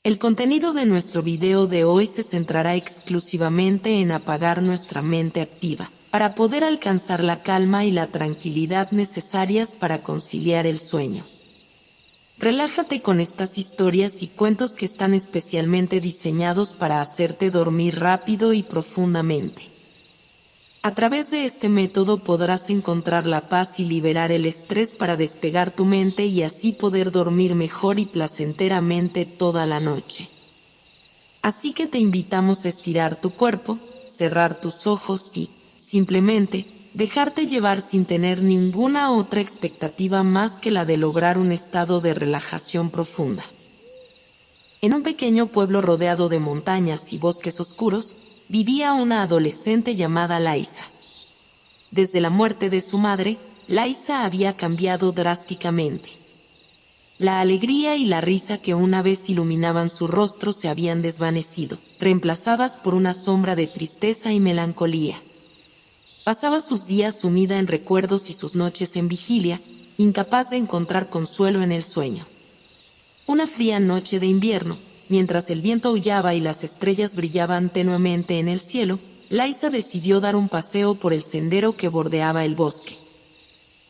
El contenido de nuestro video de hoy se centrará exclusivamente en apagar nuestra mente activa, para poder alcanzar la calma y la tranquilidad necesarias para conciliar el sueño. Relájate con estas historias y cuentos que están especialmente diseñados para hacerte dormir rápido y profundamente. A través de este método podrás encontrar la paz y liberar el estrés para despegar tu mente y así poder dormir mejor y placenteramente toda la noche. Así que te invitamos a estirar tu cuerpo, cerrar tus ojos y, simplemente, dejarte llevar sin tener ninguna otra expectativa más que la de lograr un estado de relajación profunda. En un pequeño pueblo rodeado de montañas y bosques oscuros, vivía una adolescente llamada Laisa. Desde la muerte de su madre, Laisa había cambiado drásticamente. La alegría y la risa que una vez iluminaban su rostro se habían desvanecido, reemplazadas por una sombra de tristeza y melancolía. Pasaba sus días sumida en recuerdos y sus noches en vigilia, incapaz de encontrar consuelo en el sueño. Una fría noche de invierno, mientras el viento aullaba y las estrellas brillaban tenuemente en el cielo, Laisa decidió dar un paseo por el sendero que bordeaba el bosque.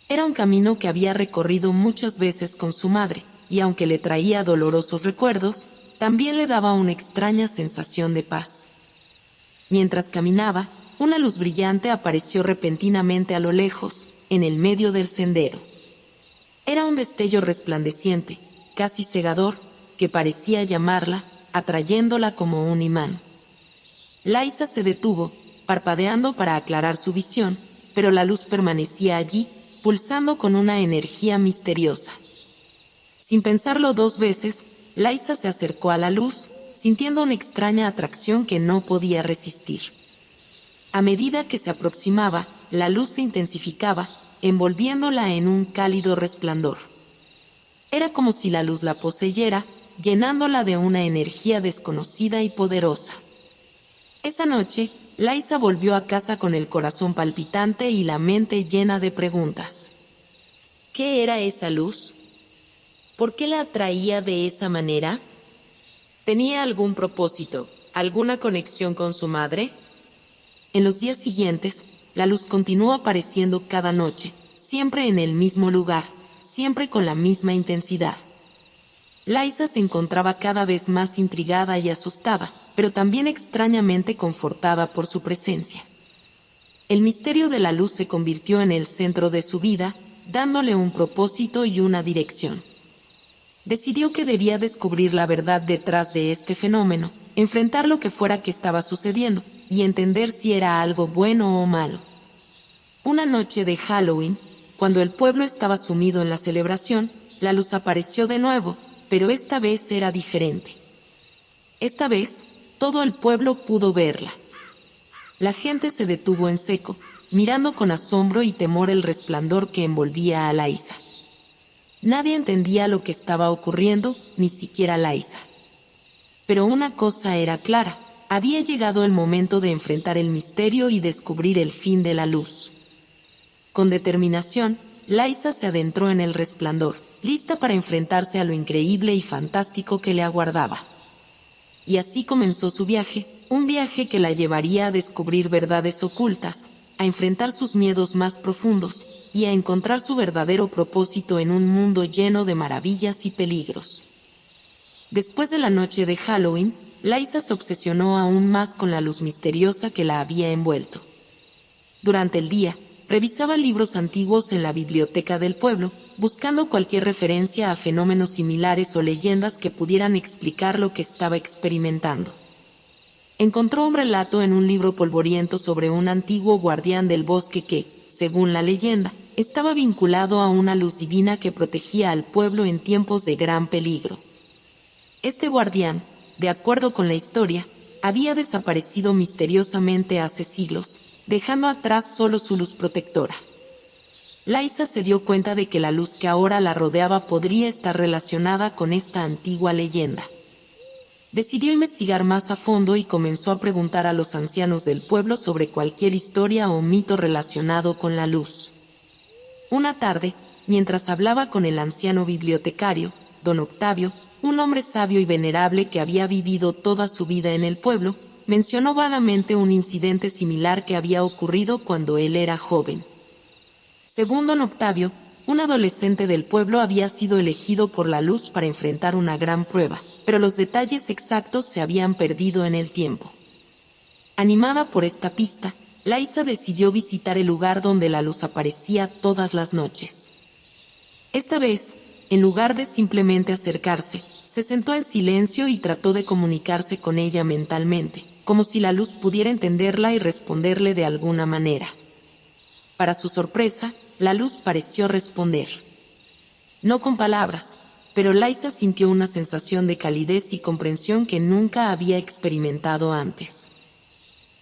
Era un camino que había recorrido muchas veces con su madre, y aunque le traía dolorosos recuerdos, también le daba una extraña sensación de paz. Mientras caminaba, una luz brillante apareció repentinamente a lo lejos, en el medio del sendero. Era un destello resplandeciente, casi cegador, que parecía llamarla, atrayéndola como un imán. Laisa se detuvo, parpadeando para aclarar su visión, pero la luz permanecía allí, pulsando con una energía misteriosa. Sin pensarlo dos veces, Laisa se acercó a la luz, sintiendo una extraña atracción que no podía resistir. A medida que se aproximaba, la luz se intensificaba, envolviéndola en un cálido resplandor. Era como si la luz la poseyera, llenándola de una energía desconocida y poderosa. Esa noche, Laisa volvió a casa con el corazón palpitante y la mente llena de preguntas. ¿Qué era esa luz? ¿Por qué la atraía de esa manera? ¿Tenía algún propósito, alguna conexión con su madre? En los días siguientes, la luz continuó apareciendo cada noche, siempre en el mismo lugar, siempre con la misma intensidad. Laisa se encontraba cada vez más intrigada y asustada, pero también extrañamente confortada por su presencia. El misterio de la luz se convirtió en el centro de su vida, dándole un propósito y una dirección. Decidió que debía descubrir la verdad detrás de este fenómeno, enfrentar lo que fuera que estaba sucediendo, y entender si era algo bueno o malo. Una noche de Halloween, cuando el pueblo estaba sumido en la celebración, la luz apareció de nuevo, pero esta vez era diferente. Esta vez, todo el pueblo pudo verla. La gente se detuvo en seco, mirando con asombro y temor el resplandor que envolvía a Laisa. Nadie entendía lo que estaba ocurriendo, ni siquiera Laisa. Pero una cosa era clara, había llegado el momento de enfrentar el misterio y descubrir el fin de la luz. Con determinación, Laisa se adentró en el resplandor, lista para enfrentarse a lo increíble y fantástico que le aguardaba. Y así comenzó su viaje, un viaje que la llevaría a descubrir verdades ocultas, a enfrentar sus miedos más profundos, y a encontrar su verdadero propósito en un mundo lleno de maravillas y peligros. Después de la noche de Halloween, Laisa se obsesionó aún más con la luz misteriosa que la había envuelto. Durante el día, revisaba libros antiguos en la biblioteca del pueblo, buscando cualquier referencia a fenómenos similares o leyendas que pudieran explicar lo que estaba experimentando. Encontró un relato en un libro polvoriento sobre un antiguo guardián del bosque que, según la leyenda, estaba vinculado a una luz divina que protegía al pueblo en tiempos de gran peligro. Este guardián, de acuerdo con la historia, había desaparecido misteriosamente hace siglos, dejando atrás solo su luz protectora. Laisa se dio cuenta de que la luz que ahora la rodeaba podría estar relacionada con esta antigua leyenda. Decidió investigar más a fondo y comenzó a preguntar a los ancianos del pueblo sobre cualquier historia o mito relacionado con la luz. Una tarde, mientras hablaba con el anciano bibliotecario, don Octavio, un hombre sabio y venerable que había vivido toda su vida en el pueblo, mencionó vagamente un incidente similar que había ocurrido cuando él era joven. Según don Octavio, un adolescente del pueblo había sido elegido por la luz para enfrentar una gran prueba, pero los detalles exactos se habían perdido en el tiempo. Animada por esta pista, Laisa decidió visitar el lugar donde la luz aparecía todas las noches. Esta vez, en lugar de simplemente acercarse, se sentó en silencio y trató de comunicarse con ella mentalmente, como si la luz pudiera entenderla y responderle de alguna manera. Para su sorpresa, la luz pareció responder. No con palabras, pero Laisa sintió una sensación de calidez y comprensión que nunca había experimentado antes.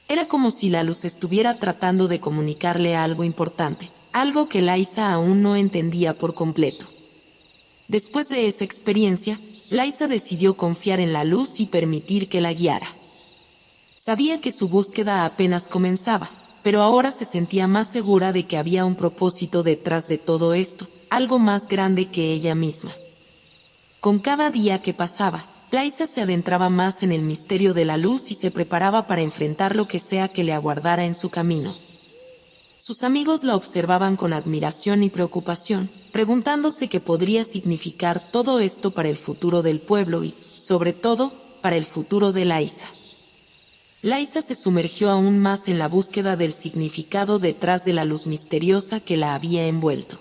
Era como si la luz estuviera tratando de comunicarle algo importante, algo que Laisa aún no entendía por completo. Después de esa experiencia, Laisa decidió confiar en la luz y permitir que la guiara. Sabía que su búsqueda apenas comenzaba, pero ahora se sentía más segura de que había un propósito detrás de todo esto, algo más grande que ella misma. Con cada día que pasaba, Laisa se adentraba más en el misterio de la luz y se preparaba para enfrentar lo que sea que le aguardara en su camino. Sus amigos la observaban con admiración y preocupación, preguntándose qué podría significar todo esto para el futuro del pueblo y, sobre todo, para el futuro de Laisa. Laisa se sumergió aún más en la búsqueda del significado detrás de la luz misteriosa que la había envuelto.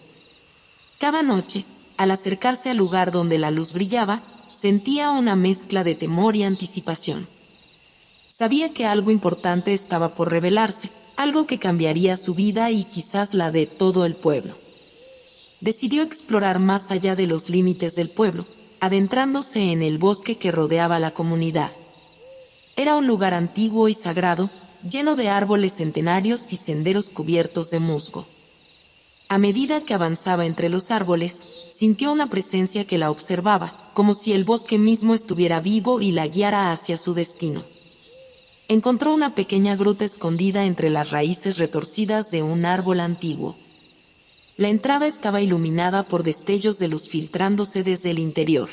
Cada noche, al acercarse al lugar donde la luz brillaba, sentía una mezcla de temor y anticipación. Sabía que algo importante estaba por revelarse, algo que cambiaría su vida y quizás la de todo el pueblo. Decidió explorar más allá de los límites del pueblo, adentrándose en el bosque que rodeaba la comunidad. Era un lugar antiguo y sagrado, lleno de árboles centenarios y senderos cubiertos de musgo. A medida que avanzaba entre los árboles, sintió una presencia que la observaba, como si el bosque mismo estuviera vivo y la guiara hacia su destino. Encontró una pequeña gruta escondida entre las raíces retorcidas de un árbol antiguo. La entrada estaba iluminada por destellos de luz filtrándose desde el interior.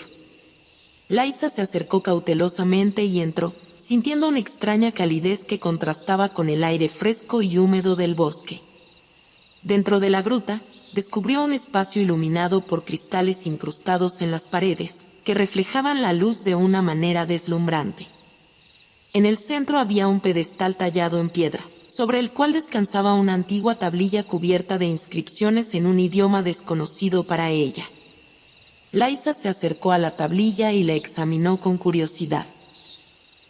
Laisa se acercó cautelosamente y entró, sintiendo una extraña calidez que contrastaba con el aire fresco y húmedo del bosque. Dentro de la gruta, descubrió un espacio iluminado por cristales incrustados en las paredes, que reflejaban la luz de una manera deslumbrante. En el centro había un pedestal tallado en piedra, sobre el cual descansaba una antigua tablilla cubierta de inscripciones en un idioma desconocido para ella. Laisa se acercó a la tablilla y la examinó con curiosidad.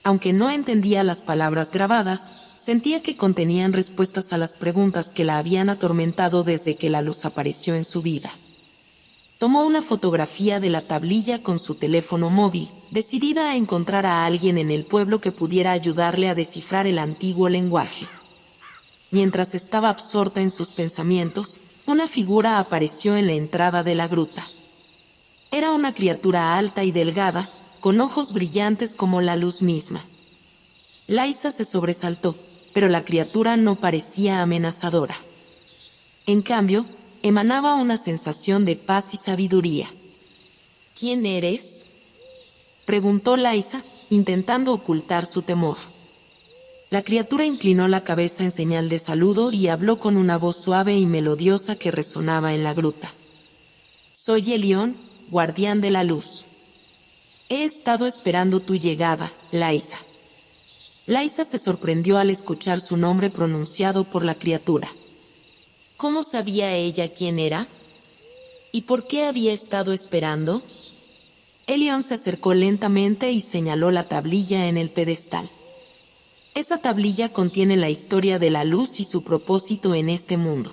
Aunque no entendía las palabras grabadas, sentía que contenían respuestas a las preguntas que la habían atormentado desde que la luz apareció en su vida. Tomó una fotografía de la tablilla con su teléfono móvil, decidida a encontrar a alguien en el pueblo que pudiera ayudarle a descifrar el antiguo lenguaje. Mientras estaba absorta en sus pensamientos, una figura apareció en la entrada de la gruta. Era una criatura alta y delgada, con ojos brillantes como la luz misma. Laisa se sobresaltó, pero la criatura no parecía amenazadora. En cambio, emanaba una sensación de paz y sabiduría. ¿Quién eres?, preguntó Laisa, intentando ocultar su temor. La criatura inclinó la cabeza en señal de saludo y habló con una voz suave y melodiosa que resonaba en la gruta. Soy Elión, guardián de la luz. He estado esperando tu llegada, Laisa. Laisa se sorprendió al escuchar su nombre pronunciado por la criatura. ¿Cómo sabía ella quién era? ¿Y por qué había estado esperando? Elión se acercó lentamente y señaló la tablilla en el pedestal. Esa tablilla contiene la historia de la luz y su propósito en este mundo.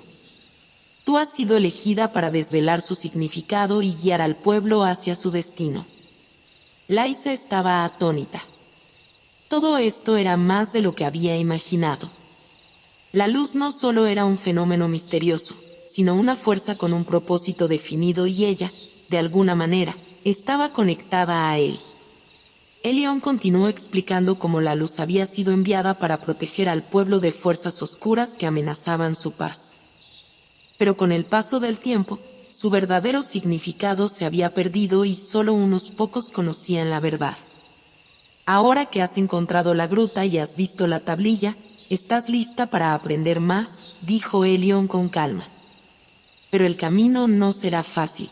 Tú has sido elegida para desvelar su significado y guiar al pueblo hacia su destino. Laisa estaba atónita. Todo esto era más de lo que había imaginado. La luz no solo era un fenómeno misterioso, sino una fuerza con un propósito definido y ella, de alguna manera, estaba conectada a él. Elión continuó explicando cómo la luz había sido enviada para proteger al pueblo de fuerzas oscuras que amenazaban su paz. Pero con el paso del tiempo, su verdadero significado se había perdido y solo unos pocos conocían la verdad. Ahora que has encontrado la gruta y has visto la tablilla, estás lista para aprender más, dijo Helion con calma. Pero el camino no será fácil.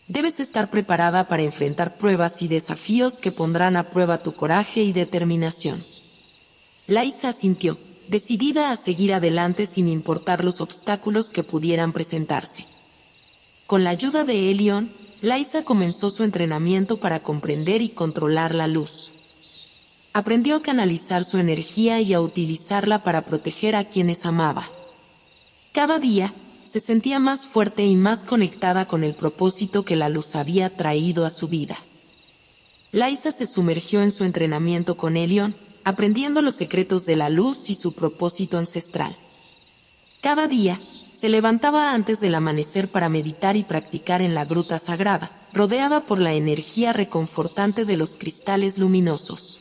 Debes estar preparada para enfrentar pruebas y desafíos que pondrán a prueba tu coraje y determinación. Laisa asintió, decidida a seguir adelante sin importar los obstáculos que pudieran presentarse. Con la ayuda de Helion, Laisa comenzó su entrenamiento para comprender y controlar la luz. Aprendió a canalizar su energía y a utilizarla para proteger a quienes amaba. Cada día, se sentía más fuerte y más conectada con el propósito que la luz había traído a su vida. Laisa se sumergió en su entrenamiento con Helion, aprendiendo los secretos de la luz y su propósito ancestral. Cada día, se levantaba antes del amanecer para meditar y practicar en la gruta sagrada, rodeada por la energía reconfortante de los cristales luminosos.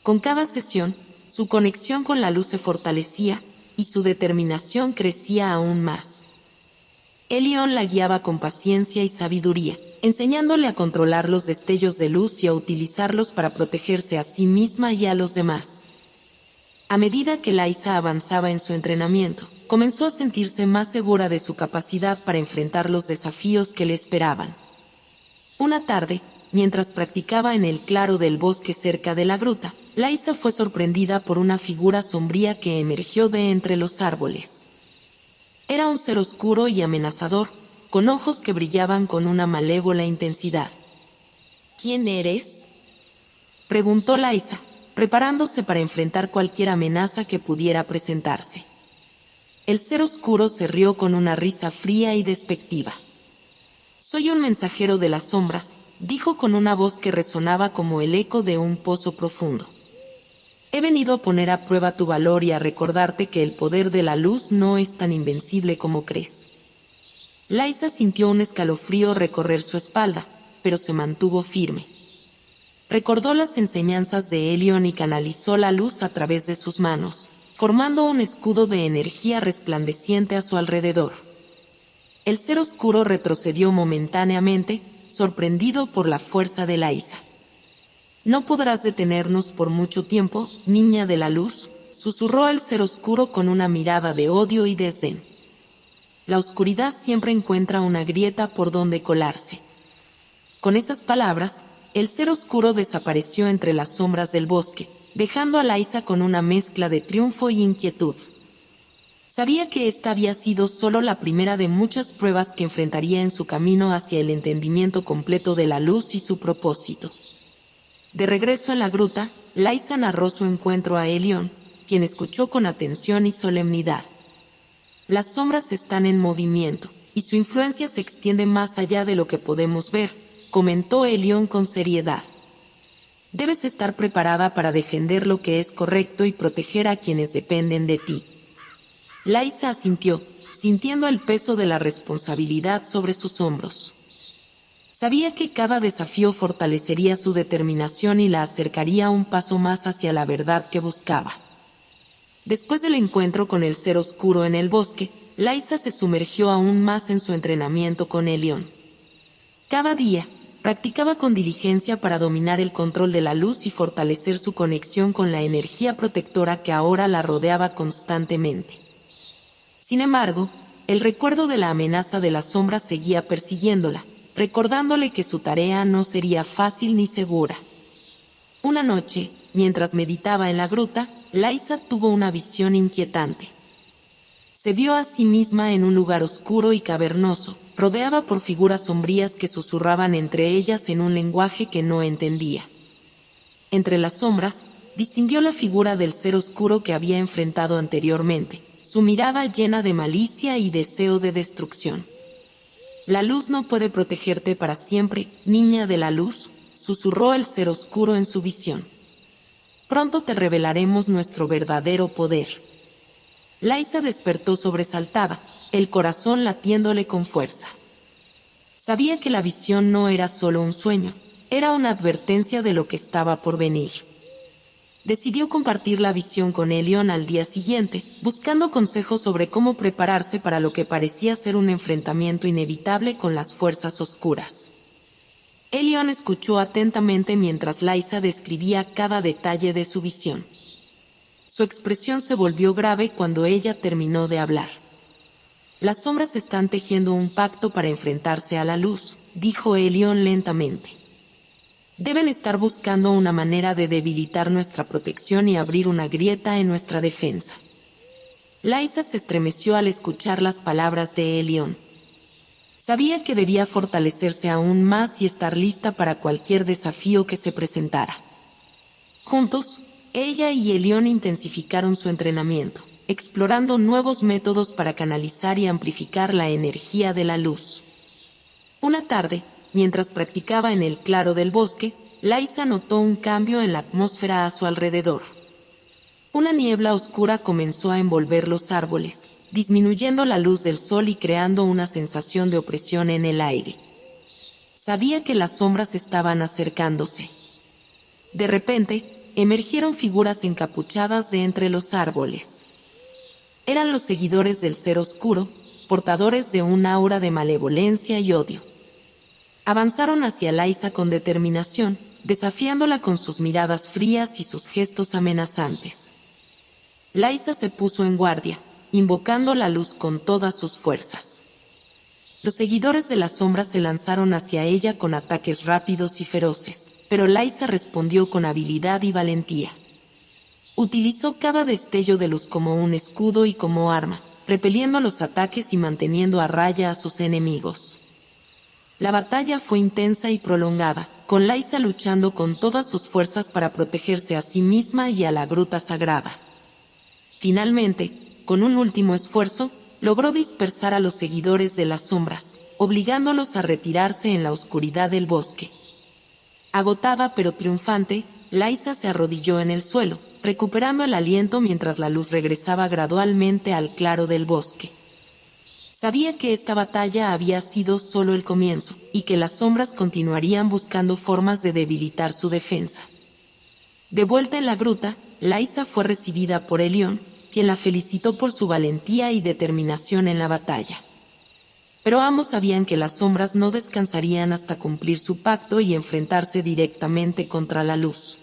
Con cada sesión, su conexión con la luz se fortalecía, y su determinación crecía aún más. Helion la guiaba con paciencia y sabiduría, enseñándole a controlar los destellos de luz y a utilizarlos para protegerse a sí misma y a los demás. A medida que Laisa avanzaba en su entrenamiento, comenzó a sentirse más segura de su capacidad para enfrentar los desafíos que le esperaban. Una tarde, mientras practicaba en el claro del bosque cerca de la gruta, Laisa fue sorprendida por una figura sombría que emergió de entre los árboles. Era un ser oscuro y amenazador, con ojos que brillaban con una malévola intensidad. ¿Quién eres?, preguntó Laisa, preparándose para enfrentar cualquier amenaza que pudiera presentarse. El ser oscuro se rió con una risa fría y despectiva. «Soy un mensajero de las sombras», dijo con una voz que resonaba como el eco de un pozo profundo. «He venido a poner a prueba tu valor y a recordarte que el poder de la luz no es tan invencible como crees». Laisa sintió un escalofrío recorrer su espalda, pero se mantuvo firme. Recordó las enseñanzas de Helion y canalizó la luz a través de sus manos, formando un escudo de energía resplandeciente a su alrededor. El ser oscuro retrocedió momentáneamente, sorprendido por la fuerza de Laisa. «No podrás detenernos por mucho tiempo, niña de la luz», susurró el ser oscuro con una mirada de odio y desdén. «La oscuridad siempre encuentra una grieta por donde colarse». Con esas palabras, el ser oscuro desapareció entre las sombras del bosque, dejando a Laisa con una mezcla de triunfo y inquietud. Sabía que esta había sido solo la primera de muchas pruebas que enfrentaría en su camino hacia el entendimiento completo de la luz y su propósito. De regreso en la gruta, Laisa narró su encuentro a Helion, quien escuchó con atención y solemnidad. «Las sombras están en movimiento, y su influencia se extiende más allá de lo que podemos ver», comentó Helion con seriedad. «Debes estar preparada para defender lo que es correcto y proteger a quienes dependen de ti». Laisa asintió, sintiendo el peso de la responsabilidad sobre sus hombros. Sabía que cada desafío fortalecería su determinación y la acercaría un paso más hacia la verdad que buscaba. Después del encuentro con el ser oscuro en el bosque, Laisa se sumergió aún más en su entrenamiento con Helion. Cada día, practicaba con diligencia para dominar el control de la luz y fortalecer su conexión con la energía protectora que ahora la rodeaba constantemente. Sin embargo, el recuerdo de la amenaza de las sombras seguía persiguiéndola, recordándole que su tarea no sería fácil ni segura. Una noche, mientras meditaba en la gruta, Laisa tuvo una visión inquietante. Se vio a sí misma en un lugar oscuro y cavernoso, rodeada por figuras sombrías que susurraban entre ellas en un lenguaje que no entendía. Entre las sombras, distinguió la figura del ser oscuro que había enfrentado anteriormente, su mirada llena de malicia y deseo de destrucción. «La luz no puede protegerte para siempre, niña de la luz», susurró el ser oscuro en su visión. «Pronto te revelaremos nuestro verdadero poder». Laisa despertó sobresaltada, el corazón latiéndole con fuerza. Sabía que la visión no era solo un sueño, era una advertencia de lo que estaba por venir. Decidió compartir la visión con Elion al día siguiente, buscando consejos sobre cómo prepararse para lo que parecía ser un enfrentamiento inevitable con las fuerzas oscuras. Elion escuchó atentamente mientras Lysa describía cada detalle de su visión. Su expresión se volvió grave cuando ella terminó de hablar. Las sombras están tejiendo un pacto para enfrentarse a la luz, dijo Elion lentamente. Deben estar buscando una manera de debilitar nuestra protección y abrir una grieta en nuestra defensa. Lysa se estremeció al escuchar las palabras de Elion. Sabía que debía fortalecerse aún más y estar lista para cualquier desafío que se presentara. Juntos, ella y Elion intensificaron su entrenamiento, explorando nuevos métodos para canalizar y amplificar la energía de la luz. Una tarde, mientras practicaba en el claro del bosque, Lysa notó un cambio en la atmósfera a su alrededor. Una niebla oscura comenzó a envolver los árboles, disminuyendo la luz del sol y creando una sensación de opresión en el aire. Sabía que las sombras estaban acercándose. De repente, emergieron figuras encapuchadas de entre los árboles. Eran los seguidores del ser oscuro, portadores de un aura de malevolencia y odio. Avanzaron hacia Lysa con determinación, desafiándola con sus miradas frías y sus gestos amenazantes. Lysa se puso en guardia, invocando la luz con todas sus fuerzas. Los seguidores de las sombras se lanzaron hacia ella con ataques rápidos y feroces, pero Lysa respondió con habilidad y valentía. Utilizó cada destello de luz como un escudo y como arma, repeliendo los ataques y manteniendo a raya a sus enemigos. La batalla fue intensa y prolongada, con Lysa luchando con todas sus fuerzas para protegerse a sí misma y a la gruta sagrada. Finalmente, con un último esfuerzo, logró dispersar a los seguidores de las sombras, obligándolos a retirarse en la oscuridad del bosque. Agotada pero triunfante, Lysa se arrodilló en el suelo, recuperando el aliento mientras la luz regresaba gradualmente al claro del bosque. Sabía que esta batalla había sido solo el comienzo, y que las sombras continuarían buscando formas de debilitar su defensa. De vuelta en la gruta, Lysa fue recibida por Elion, quien la felicitó por su valentía y determinación en la batalla. Pero ambos sabían que las sombras no descansarían hasta cumplir su pacto y enfrentarse directamente contra la luz.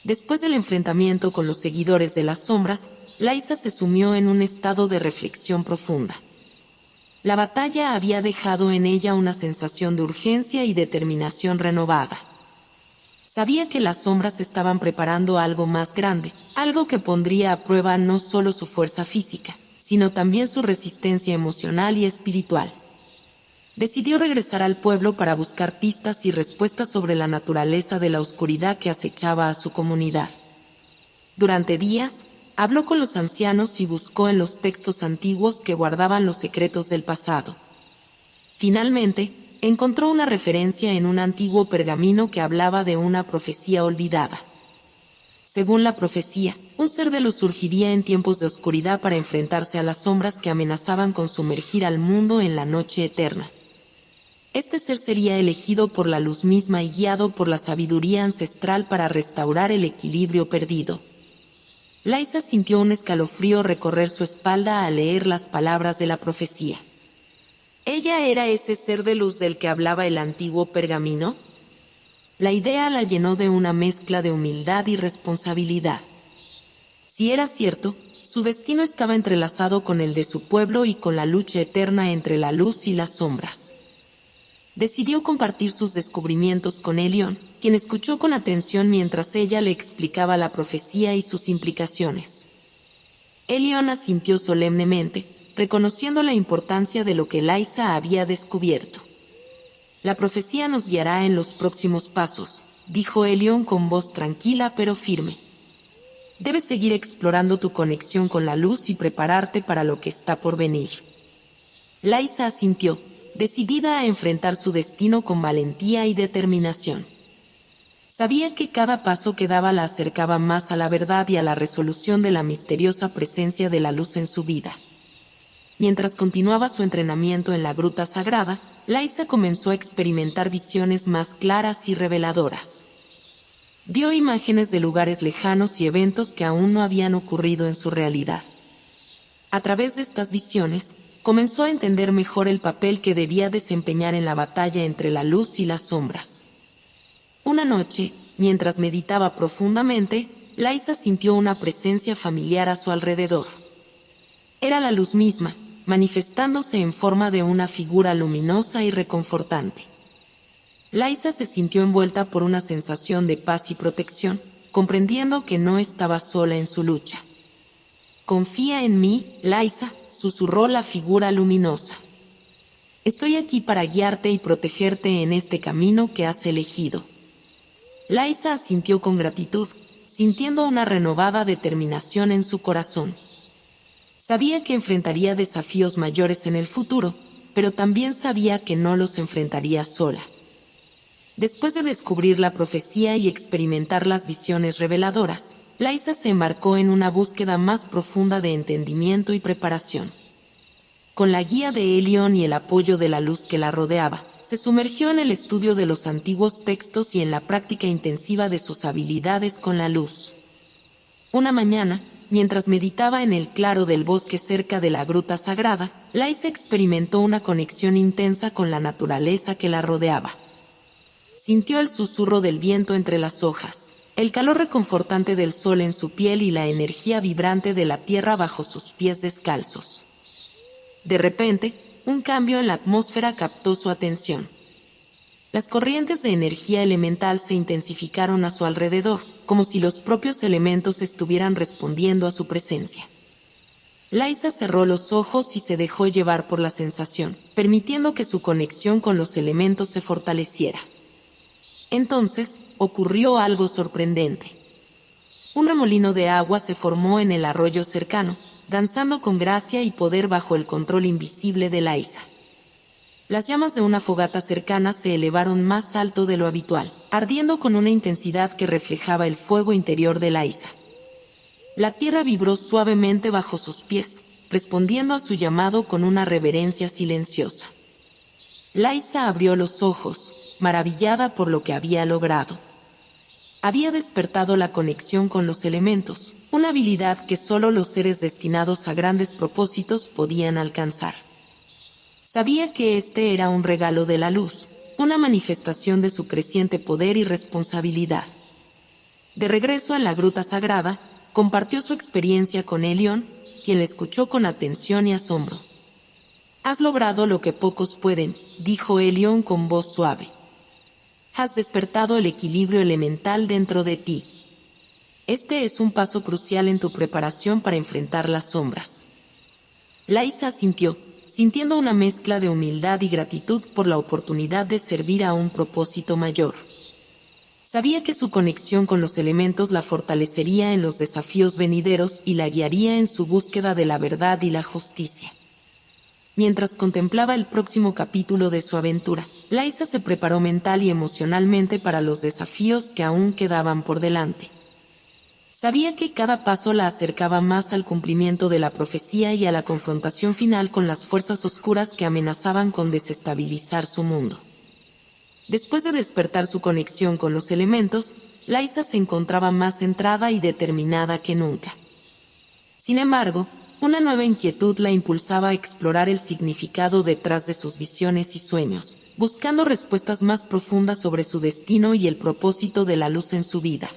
Después del enfrentamiento con los seguidores de las sombras, Lysa se sumió en un estado de reflexión profunda. La batalla había dejado en ella una sensación de urgencia y determinación renovada. Sabía que las sombras estaban preparando algo más grande, algo que pondría a prueba no solo su fuerza física, sino también su resistencia emocional y espiritual. Decidió regresar al pueblo para buscar pistas y respuestas sobre la naturaleza de la oscuridad que acechaba a su comunidad. Durante días, habló con los ancianos y buscó en los textos antiguos que guardaban los secretos del pasado. Finalmente, encontró una referencia en un antiguo pergamino que hablaba de una profecía olvidada. Según la profecía, un ser de luz surgiría en tiempos de oscuridad para enfrentarse a las sombras que amenazaban con sumergir al mundo en la noche eterna. Este ser sería elegido por la luz misma y guiado por la sabiduría ancestral para restaurar el equilibrio perdido. Lysa sintió un escalofrío recorrer su espalda al leer las palabras de la profecía. ¿Ella era ese ser de luz del que hablaba el antiguo pergamino? La idea la llenó de una mezcla de humildad y responsabilidad. Si era cierto, su destino estaba entrelazado con el de su pueblo y con la lucha eterna entre la luz y las sombras. Decidió compartir sus descubrimientos con Elion, quien escuchó con atención mientras ella le explicaba la profecía y sus implicaciones. Elion asintió solemnemente, reconociendo la importancia de lo que Lysa había descubierto. La profecía nos guiará en los próximos pasos, dijo Elion con voz tranquila pero firme. Debes seguir explorando tu conexión con la luz y prepararte para lo que está por venir. Lysa asintió, decidida a enfrentar su destino con valentía y determinación. Sabía que cada paso que daba la acercaba más a la verdad y a la resolución de la misteriosa presencia de la luz en su vida. Mientras continuaba su entrenamiento en la gruta sagrada, Lysa comenzó a experimentar visiones más claras y reveladoras. Vio imágenes de lugares lejanos y eventos que aún no habían ocurrido en su realidad. A través de estas visiones, comenzó a entender mejor el papel que debía desempeñar en la batalla entre la luz y las sombras. Una noche, mientras meditaba profundamente, Liza sintió una presencia familiar a su alrededor. Era la luz misma, manifestándose en forma de una figura luminosa y reconfortante. Liza se sintió envuelta por una sensación de paz y protección, comprendiendo que no estaba sola en su lucha. «Confía en mí, Liza», susurró la figura luminosa. «Estoy aquí para guiarte y protegerte en este camino que has elegido». Liza asintió con gratitud, sintiendo una renovada determinación en su corazón. Sabía que enfrentaría desafíos mayores en el futuro, pero también sabía que no los enfrentaría sola. Después de descubrir la profecía y experimentar las visiones reveladoras, Liza se embarcó en una búsqueda más profunda de entendimiento y preparación. Con la guía de Helion y el apoyo de la luz que la rodeaba, se sumergió en el estudio de los antiguos textos y en la práctica intensiva de sus habilidades con la luz. Una mañana, mientras meditaba en el claro del bosque cerca de la gruta sagrada, Liza experimentó una conexión intensa con la naturaleza que la rodeaba. Sintió el susurro del viento entre las hojas, el calor reconfortante del sol en su piel y la energía vibrante de la tierra bajo sus pies descalzos. De repente, un cambio en la atmósfera captó su atención. Las corrientes de energía elemental se intensificaron a su alrededor, como si los propios elementos estuvieran respondiendo a su presencia. Liza cerró los ojos y se dejó llevar por la sensación, permitiendo que su conexión con los elementos se fortaleciera. Entonces, ocurrió algo sorprendente. Un remolino de agua se formó en el arroyo cercano, danzando con gracia y poder bajo el control invisible de Liza. Las llamas de una fogata cercana se elevaron más alto de lo habitual, ardiendo con una intensidad que reflejaba el fuego interior de Liza. La tierra vibró suavemente bajo sus pies, respondiendo a su llamado con una reverencia silenciosa. Liza abrió los ojos, maravillada por lo que había logrado. Había despertado la conexión con los elementos, una habilidad que solo los seres destinados a grandes propósitos podían alcanzar. Sabía que este era un regalo de la luz, una manifestación de su creciente poder y responsabilidad. De regreso a la gruta sagrada, compartió su experiencia con Helion, quien le escuchó con atención y asombro. «Has logrado lo que pocos pueden», dijo Helion con voz suave. «Has despertado el equilibrio elemental dentro de ti. Este es un paso crucial en tu preparación para enfrentar las sombras». Liza asintió, sintiendo una mezcla de humildad y gratitud por la oportunidad de servir a un propósito mayor. Sabía que su conexión con los elementos la fortalecería en los desafíos venideros y la guiaría en su búsqueda de la verdad y la justicia. Mientras contemplaba el próximo capítulo de su aventura, Liza se preparó mental y emocionalmente para los desafíos que aún quedaban por delante. Sabía que cada paso la acercaba más al cumplimiento de la profecía y a la confrontación final con las fuerzas oscuras que amenazaban con desestabilizar su mundo. Después de despertar su conexión con los elementos, Liza se encontraba más centrada y determinada que nunca. Sin embargo, una nueva inquietud la impulsaba a explorar el significado detrás de sus visiones y sueños, buscando respuestas más profundas sobre su destino y el propósito de la luz en su vida.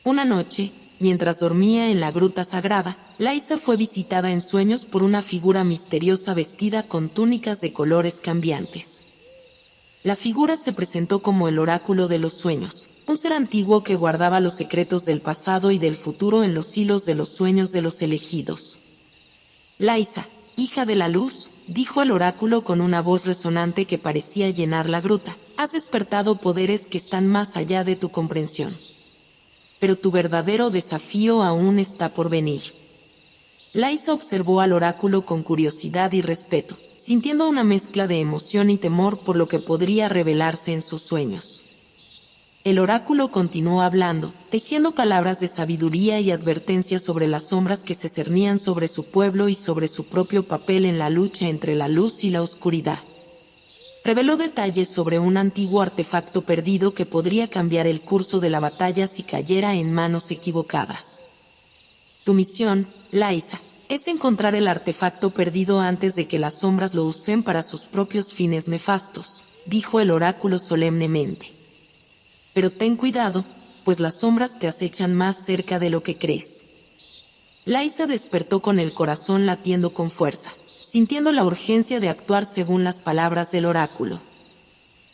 Una noche, mientras dormía en la gruta sagrada, Liza fue visitada en sueños por una figura misteriosa vestida con túnicas de colores cambiantes. La figura se presentó como el oráculo de los sueños, un ser antiguo que guardaba los secretos del pasado y del futuro en los hilos de los sueños de los elegidos. «Liza, hija de la luz», dijo el oráculo con una voz resonante que parecía llenar la gruta, «has despertado poderes que están más allá de tu comprensión. Pero tu verdadero desafío aún está por venir». Liza observó al oráculo con curiosidad y respeto, sintiendo una mezcla de emoción y temor por lo que podría revelarse en sus sueños. El oráculo continuó hablando, tejiendo palabras de sabiduría y advertencias sobre las sombras que se cernían sobre su pueblo y sobre su propio papel en la lucha entre la luz y la oscuridad. Reveló detalles sobre un antiguo artefacto perdido que podría cambiar el curso de la batalla si cayera en manos equivocadas. Tu misión, Lysa, es encontrar el artefacto perdido antes de que las sombras lo usen para sus propios fines nefastos, dijo el oráculo solemnemente. Pero ten cuidado, pues las sombras te acechan más cerca de lo que crees. Lysa despertó con el corazón latiendo con fuerza, sintiendo la urgencia de actuar según las palabras del oráculo.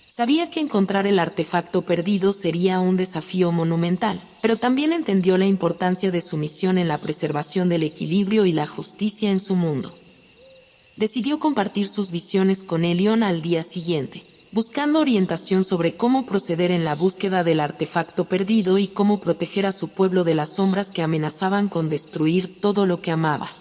Sabía que encontrar el artefacto perdido sería un desafío monumental, pero también entendió la importancia de su misión en la preservación del equilibrio y la justicia en su mundo. Decidió compartir sus visiones con Helion al día siguiente, buscando orientación sobre cómo proceder en la búsqueda del artefacto perdido y cómo proteger a su pueblo de las sombras que amenazaban con destruir todo lo que amaba.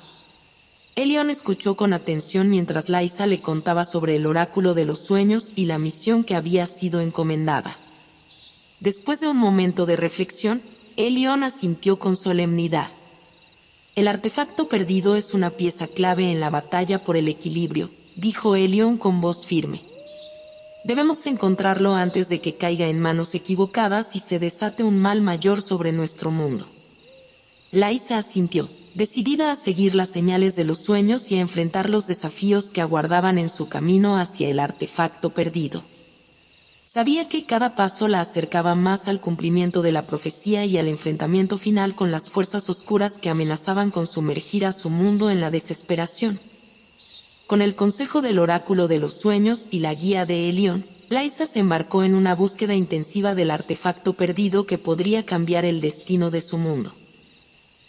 Helion escuchó con atención mientras Lysa le contaba sobre el oráculo de los sueños y la misión que había sido encomendada. Después de un momento de reflexión, Helion asintió con solemnidad. El artefacto perdido es una pieza clave en la batalla por el equilibrio, dijo Helion con voz firme. Debemos encontrarlo antes de que caiga en manos equivocadas y se desate un mal mayor sobre nuestro mundo. Lysa asintió, decidida a seguir las señales de los sueños y a enfrentar los desafíos que aguardaban en su camino hacia el artefacto perdido. Sabía que cada paso la acercaba más al cumplimiento de la profecía y al enfrentamiento final con las fuerzas oscuras que amenazaban con sumergir a su mundo en la desesperación. Con el consejo del oráculo de los sueños y la guía de Helion, Lysa se embarcó en una búsqueda intensiva del artefacto perdido que podría cambiar el destino de su mundo.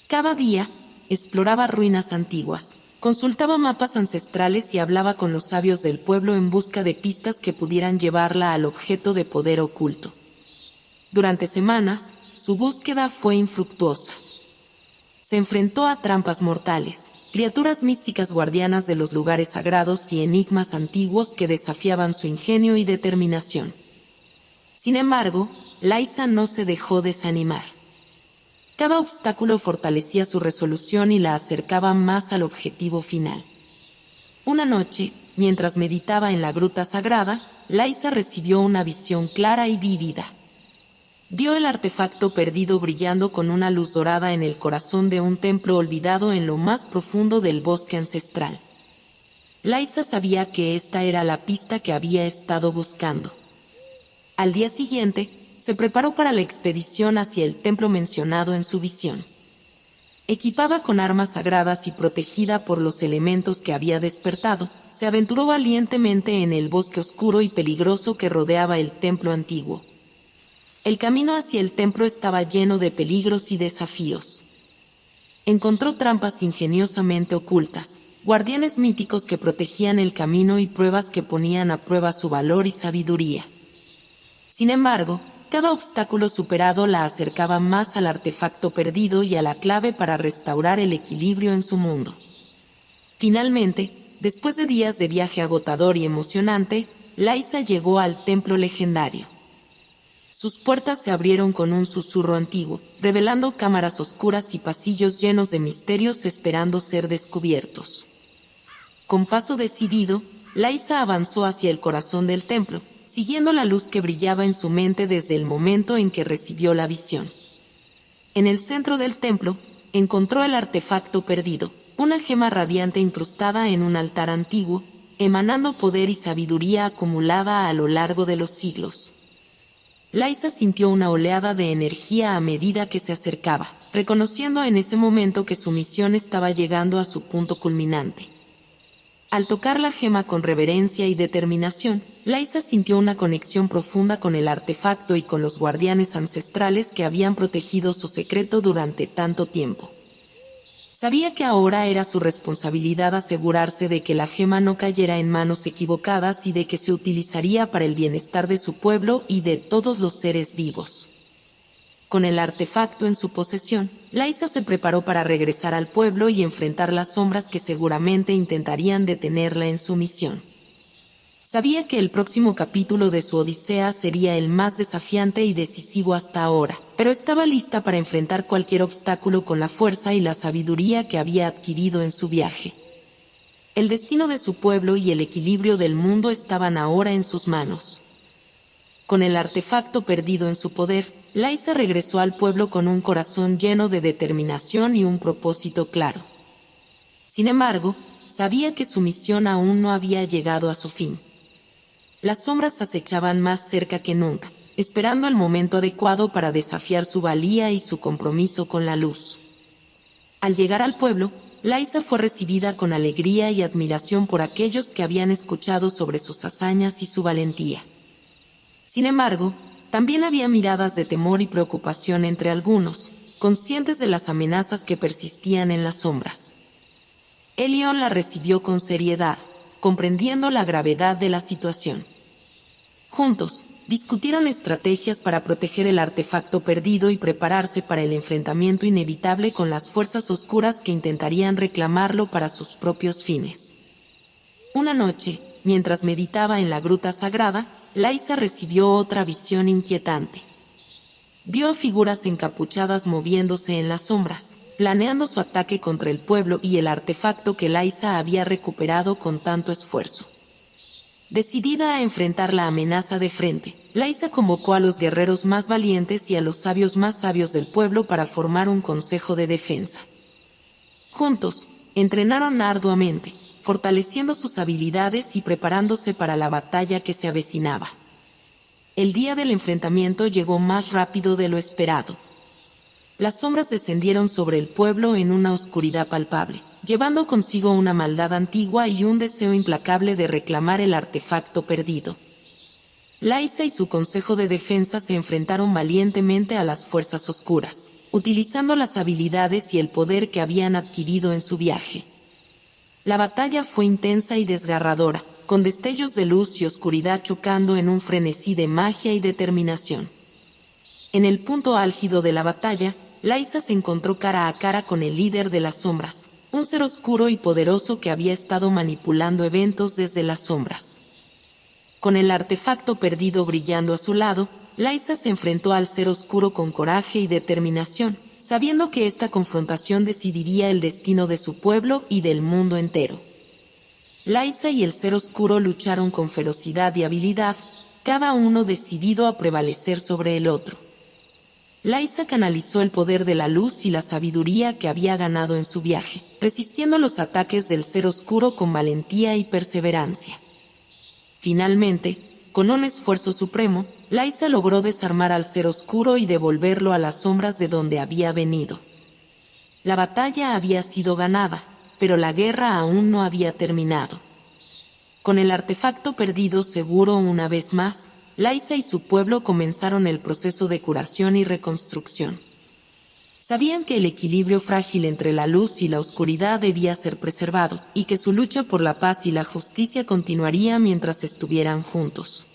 Cada día, exploraba ruinas antiguas, consultaba mapas ancestrales y hablaba con los sabios del pueblo en busca de pistas que pudieran llevarla al objeto de poder oculto. Durante semanas, su búsqueda fue infructuosa. Se enfrentó a trampas mortales, criaturas místicas guardianas de los lugares sagrados y enigmas antiguos que desafiaban su ingenio y determinación. Sin embargo, Lysa no se dejó desanimar. Cada obstáculo fortalecía su resolución y la acercaba más al objetivo final. Una noche, mientras meditaba en la gruta sagrada, Lysa recibió una visión clara y vívida. Vio el artefacto perdido brillando con una luz dorada en el corazón de un templo olvidado en lo más profundo del bosque ancestral. Lysa sabía que esta era la pista que había estado buscando. Al día siguiente, se preparó para la expedición hacia el templo mencionado en su visión. Equipada con armas sagradas y protegida por los elementos que había despertado, se aventuró valientemente en el bosque oscuro y peligroso que rodeaba el templo antiguo. El camino hacia el templo estaba lleno de peligros y desafíos. Encontró trampas ingeniosamente ocultas, guardianes míticos que protegían el camino y pruebas que ponían a prueba su valor y sabiduría. Sin embargo, cada obstáculo superado la acercaba más al artefacto perdido y a la clave para restaurar el equilibrio en su mundo. Finalmente, después de días de viaje agotador y emocionante, Lysa llegó al templo legendario. Sus puertas se abrieron con un susurro antiguo, revelando cámaras oscuras y pasillos llenos de misterios esperando ser descubiertos. Con paso decidido, Lysa avanzó hacia el corazón del templo, siguiendo la luz que brillaba en su mente desde el momento en que recibió la visión. En el centro del templo, encontró el artefacto perdido, una gema radiante incrustada en un altar antiguo, emanando poder y sabiduría acumulada a lo largo de los siglos. Lysa sintió una oleada de energía a medida que se acercaba, reconociendo en ese momento que su misión estaba llegando a su punto culminante. Al tocar la gema con reverencia y determinación, Lysa sintió una conexión profunda con el artefacto y con los guardianes ancestrales que habían protegido su secreto durante tanto tiempo. Sabía que ahora era su responsabilidad asegurarse de que la gema no cayera en manos equivocadas y de que se utilizaría para el bienestar de su pueblo y de todos los seres vivos. Con el artefacto en su posesión, Lysa se preparó para regresar al pueblo y enfrentar las sombras que seguramente intentarían detenerla en su misión. Sabía que el próximo capítulo de su odisea sería el más desafiante y decisivo hasta ahora, pero estaba lista para enfrentar cualquier obstáculo con la fuerza y la sabiduría que había adquirido en su viaje. El destino de su pueblo y el equilibrio del mundo estaban ahora en sus manos. Con el artefacto perdido en su poder, Lysa regresó al pueblo con un corazón lleno de determinación y un propósito claro. Sin embargo, sabía que su misión aún no había llegado a su fin. Las sombras acechaban más cerca que nunca, esperando el momento adecuado para desafiar su valía y su compromiso con la luz. Al llegar al pueblo, Lysa fue recibida con alegría y admiración por aquellos que habían escuchado sobre sus hazañas y su valentía. Sin embargo, también había miradas de temor y preocupación entre algunos, conscientes de las amenazas que persistían en las sombras. Elyon la recibió con seriedad, comprendiendo la gravedad de la situación. Juntos, discutieron estrategias para proteger el artefacto perdido y prepararse para el enfrentamiento inevitable con las fuerzas oscuras que intentarían reclamarlo para sus propios fines. Una noche, mientras meditaba en la gruta sagrada, Lysa recibió otra visión inquietante. Vio figuras encapuchadas moviéndose en las sombras, planeando su ataque contra el pueblo y el artefacto que Lysa había recuperado con tanto esfuerzo. Decidida a enfrentar la amenaza de frente, Lysa convocó a los guerreros más valientes y a los sabios más sabios del pueblo para formar un consejo de defensa. Juntos, entrenaron arduamente, fortaleciendo sus habilidades y preparándose para la batalla que se avecinaba. El día del enfrentamiento llegó más rápido de lo esperado. Las sombras descendieron sobre el pueblo en una oscuridad palpable, llevando consigo una maldad antigua y un deseo implacable de reclamar el artefacto perdido. Lysa y su consejo de defensa se enfrentaron valientemente a las fuerzas oscuras, utilizando las habilidades y el poder que habían adquirido en su viaje. La batalla fue intensa y desgarradora, con destellos de luz y oscuridad chocando en un frenesí de magia y determinación. En el punto álgido de la batalla, Lysa se encontró cara a cara con el líder de las sombras, un ser oscuro y poderoso que había estado manipulando eventos desde las sombras. Con el artefacto perdido brillando a su lado, Lysa se enfrentó al ser oscuro con coraje y determinación, sabiendo que esta confrontación decidiría el destino de su pueblo y del mundo entero. Lysa y el ser oscuro lucharon con ferocidad y habilidad, cada uno decidido a prevalecer sobre el otro. Lysa canalizó el poder de la luz y la sabiduría que había ganado en su viaje, resistiendo los ataques del ser oscuro con valentía y perseverancia. Finalmente, con un esfuerzo supremo, Lysa logró desarmar al ser oscuro y devolverlo a las sombras de donde había venido. La batalla había sido ganada, pero la guerra aún no había terminado. Con el artefacto perdido seguro una vez más, Lysa y su pueblo comenzaron el proceso de curación y reconstrucción. Sabían que el equilibrio frágil entre la luz y la oscuridad debía ser preservado, y que su lucha por la paz y la justicia continuaría mientras estuvieran juntos.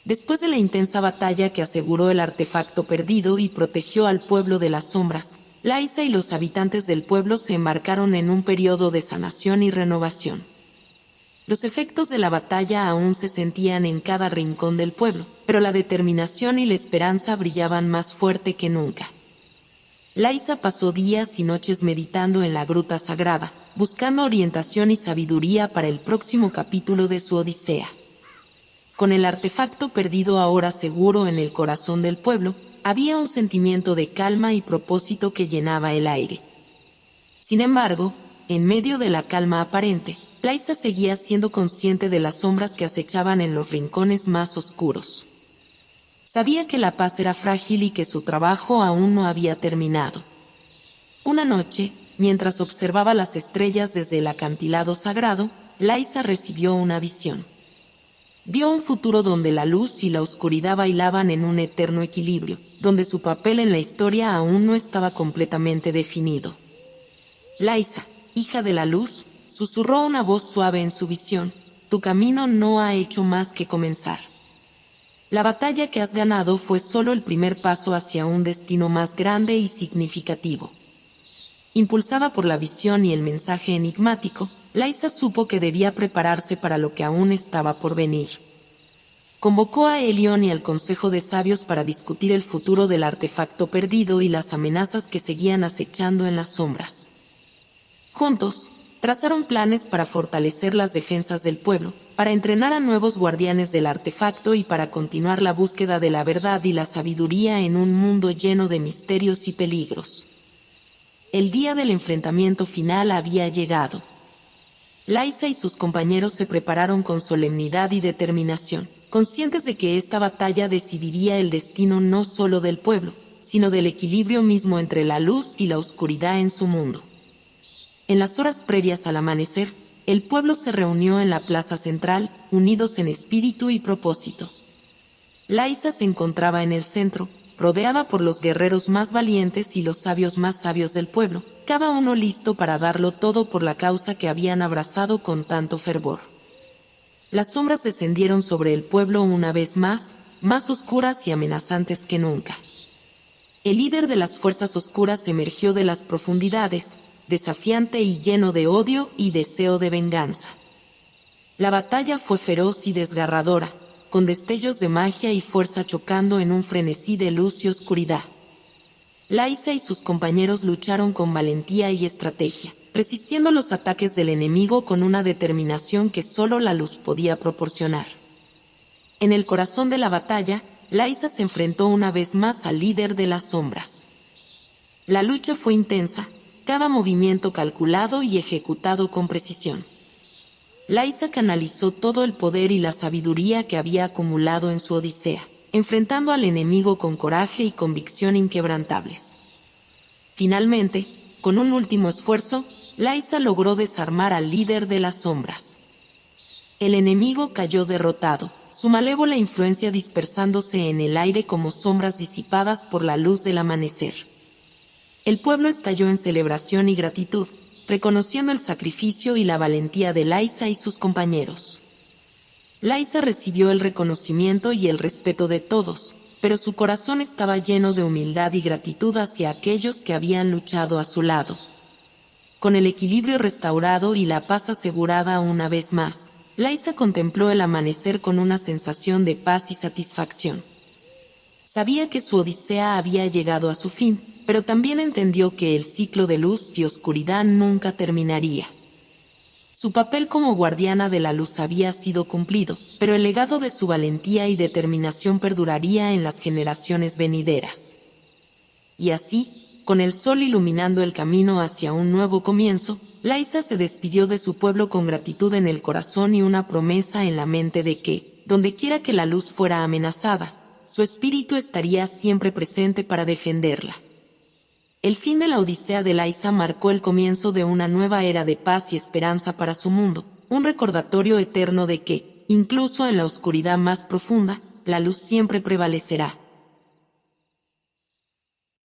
Después de la intensa batalla que aseguró el artefacto perdido y protegió al pueblo de las sombras, Lysa y los habitantes del pueblo se embarcaron en un periodo de sanación y renovación. Los efectos de la batalla aún se sentían en cada rincón del pueblo, pero la determinación y la esperanza brillaban más fuerte que nunca. Lysa pasó días y noches meditando en la gruta sagrada, buscando orientación y sabiduría para el próximo capítulo de su odisea. Con el artefacto perdido ahora seguro en el corazón del pueblo, había un sentimiento de calma y propósito que llenaba el aire. Sin embargo, en medio de la calma aparente, Lysa seguía siendo consciente de las sombras que acechaban en los rincones más oscuros. Sabía que la paz era frágil y que su trabajo aún no había terminado. Una noche, mientras observaba las estrellas desde el acantilado sagrado, Lysa recibió una visión. Vio un futuro donde la luz y la oscuridad bailaban en un eterno equilibrio, donde su papel en la historia aún no estaba completamente definido. Lysa, hija de la luz, susurró una voz suave en su visión, tu camino no ha hecho más que comenzar. La batalla que has ganado fue solo el primer paso hacia un destino más grande y significativo. Impulsada por la visión y el mensaje enigmático, Lysa supo que debía prepararse para lo que aún estaba por venir. Convocó a Elyon y al Consejo de Sabios para discutir el futuro del artefacto perdido y las amenazas que seguían acechando en las sombras. Juntos, trazaron planes para fortalecer las defensas del pueblo, para entrenar a nuevos guardianes del artefacto y para continuar la búsqueda de la verdad y la sabiduría en un mundo lleno de misterios y peligros. El día del enfrentamiento final había llegado. Lysa y sus compañeros se prepararon con solemnidad y determinación, conscientes de que esta batalla decidiría el destino no solo del pueblo, sino del equilibrio mismo entre la luz y la oscuridad en su mundo. En las horas previas al amanecer, el pueblo se reunió en la plaza central, unidos en espíritu y propósito. Lysa se encontraba en el centro, rodeada por los guerreros más valientes y los sabios más sabios del pueblo, cada uno listo para darlo todo por la causa que habían abrazado con tanto fervor. Las sombras descendieron sobre el pueblo una vez más oscuras y amenazantes que nunca. El líder de las fuerzas oscuras emergió de las profundidades, desafiante y lleno de odio y deseo de venganza. La batalla fue feroz y desgarradora, con destellos de magia y fuerza chocando en un frenesí de luz y oscuridad. Lysa y sus compañeros lucharon con valentía y estrategia, resistiendo los ataques del enemigo con una determinación que solo la luz podía proporcionar. En el corazón de la batalla, Lysa se enfrentó una vez más al líder de las sombras. La lucha fue intensa, cada movimiento calculado y ejecutado con precisión. Lysa canalizó todo el poder y la sabiduría que había acumulado en su odisea, enfrentando al enemigo con coraje y convicción inquebrantables. Finalmente, con un último esfuerzo, Lysa logró desarmar al líder de las sombras. El enemigo cayó derrotado, su malévola influencia dispersándose en el aire como sombras disipadas por la luz del amanecer. El pueblo estalló en celebración y gratitud, reconociendo el sacrificio y la valentía de Lysa y sus compañeros. Lysa recibió el reconocimiento y el respeto de todos, pero su corazón estaba lleno de humildad y gratitud hacia aquellos que habían luchado a su lado. Con el equilibrio restaurado y la paz asegurada una vez más, Lysa contempló el amanecer con una sensación de paz y satisfacción. Sabía que su odisea había llegado a su fin, pero también entendió que el ciclo de luz y oscuridad nunca terminaría. Su papel como guardiana de la luz había sido cumplido, pero el legado de su valentía y determinación perduraría en las generaciones venideras. Y así, con el sol iluminando el camino hacia un nuevo comienzo, Lysa se despidió de su pueblo con gratitud en el corazón y una promesa en la mente de que, dondequiera que la luz fuera amenazada, su espíritu estaría siempre presente para defenderla. El fin de la odisea de Lysa marcó el comienzo de una nueva era de paz y esperanza para su mundo, un recordatorio eterno de que, incluso en la oscuridad más profunda, la luz siempre prevalecerá.